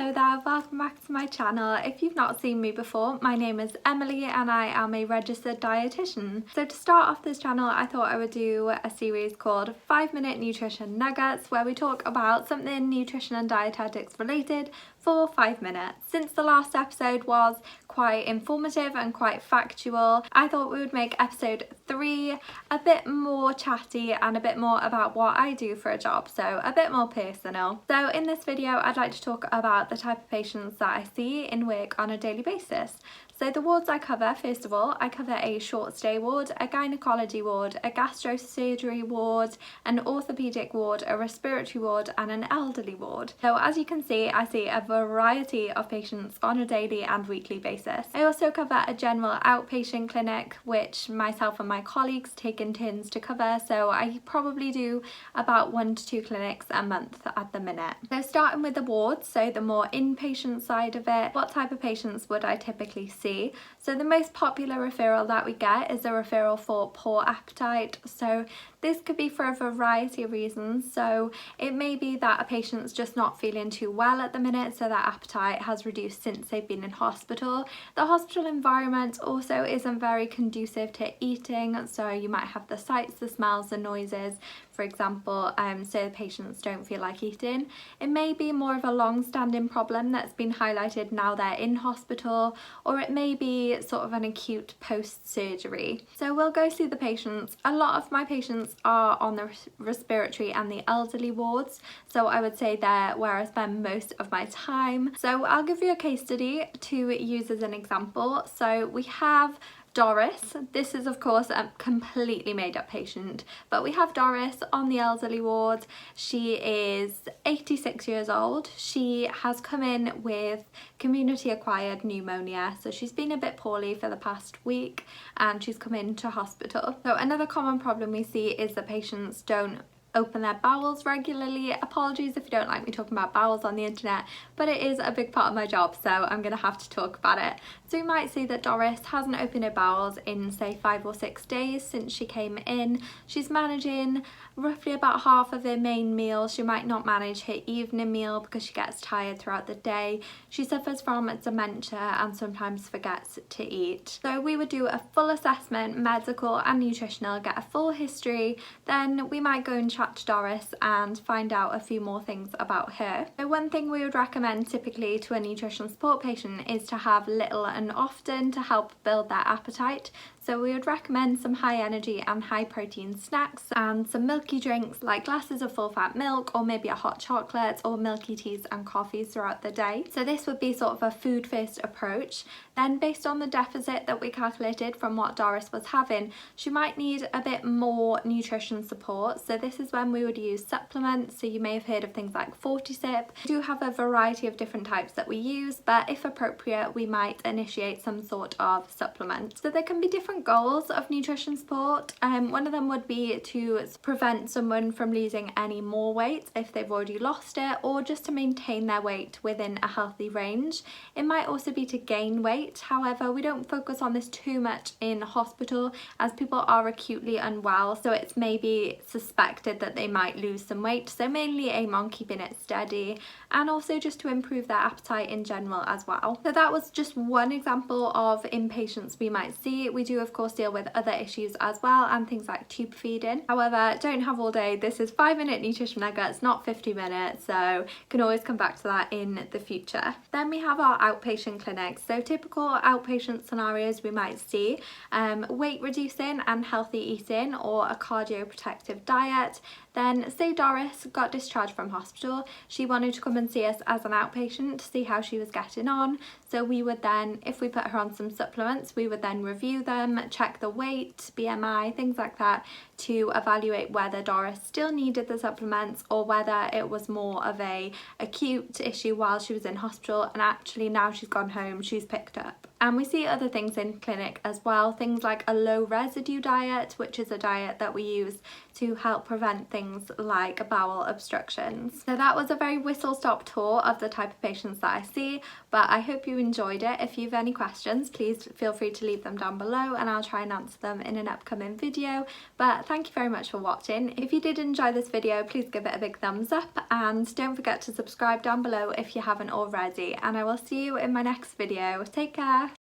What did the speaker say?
Hello there, welcome back to my channel. If you've not seen me before, my name is Emily and I am a registered dietitian. So to start off this channel, I thought I would do a series called 5-Minute Nutrition Nuggets, where we talk about something nutrition and dietetics related for 5 minutes. Since the last episode was quite informative and quite factual, I thought we would make episode 3 a bit more chatty and a bit more about what I do for a job, so a bit more personal. So in this video, I'd like to talk about the type of patients that I see in work on a daily basis. So the wards I cover, first of all, I cover a short stay ward, a gynecology ward, a gastrosurgery ward, an orthopaedic ward, a respiratory ward and an elderly ward. So as you can see, I see a variety of patients on a daily and weekly basis. I also cover a general outpatient clinic, which myself and my colleagues take in turns to cover, so I probably do about 1 to 2 clinics a month at the minute. So starting with the wards, so the more inpatient side of it, what type of patients would I typically see? So the most popular referral that we get is a referral for poor appetite. So this could be for a variety of reasons. So it may be that a patient's just not feeling too well at the minute, so their appetite has reduced since they've been in hospital. The hospital environment also isn't very conducive to eating, so you might have the sights, the smells, the noises, for example, so the patients don't feel like eating. It may be more of a long-standing problem that's been highlighted now they're in hospital, or it may be sort of an acute post-surgery. So we'll go see the patients. A lot of my patients are on the respiratory and the elderly wards, so I would say they're where I spend most of my time. So I'll give you a case study to use as an example. So we have Doris. This is of course a completely made up patient, but we have Doris on the elderly ward. She is 86 years old. She has come in with community acquired pneumonia, so she's been a bit poorly for the past week and she's come into hospital. So another common problem we see is that patients don't open their bowels regularly. Apologies if you don't like me talking about bowels on the internet, but it is a big part of my job, so I'm gonna have to talk about it. So you might see that Doris hasn't opened her bowels in say 5 or 6 days since she came in. She's managing roughly about half of her main meal. She might not manage her evening meal because she gets tired throughout the day. She suffers from dementia and sometimes forgets to eat. So we would do a full assessment, medical and nutritional, get a full history, then we might go and chat to Doris and find out a few more things about her. So one thing we would recommend typically to a nutrition support patient is to have little and often to help build their appetite. So we would recommend some high energy and high protein snacks and some milky drinks like glasses of full fat milk, or maybe a hot chocolate, or milky teas and coffees throughout the day. So this would be sort of a food first approach. Then based on the deficit that we calculated from what Doris was having, she might need a bit more nutrition support. So this is when we would use supplements. So you may have heard of things like Fortisip. We do have a variety of different types that we use, but if appropriate, we might initiate some sort of supplement. So there can be different goals of nutrition support. One of them would be to prevent someone from losing any more weight if they've already lost it, or just to maintain their weight within a healthy range. It might also be to gain weight. However, we don't focus on this too much in hospital as people are acutely unwell, so it's maybe suspected that they might lose some weight, so mainly aim on keeping it steady and also just to improve their appetite in general as well. So that was just one example of inpatients we might see. We do of course deal with other issues as well, and things like tube feeding. However, don't have all day. This is 5-minute nutrition nuggets, not 50 minutes, so you can always come back to that in the future. Then we have our outpatient clinics. So typical outpatient scenarios we might see weight reducing and healthy eating, or a cardioprotective diet. Then say Doris got discharged from hospital, she wanted to come and see us as an outpatient to see how she was getting on. So we would then, if we put her on some supplements, we would then review them, check the weight, BMI, things like that, to evaluate whether Doris still needed the supplements or whether it was more of a acute issue while she was in hospital and actually now she's gone home, she's picked up. And we see other things in clinic as well, things like a low residue diet, which is a diet that we use to help prevent things like bowel obstructions. So that was a very whistle-stop tour of the type of patients that I see, but I hope you enjoyed it. If you have any questions, please feel free to leave them down below and I'll try and answer them in an upcoming video. But thank you very much for watching. If you did enjoy this video, please give it a big thumbs up and don't forget to subscribe down below if you haven't already, and I will see you in my next video. Take care.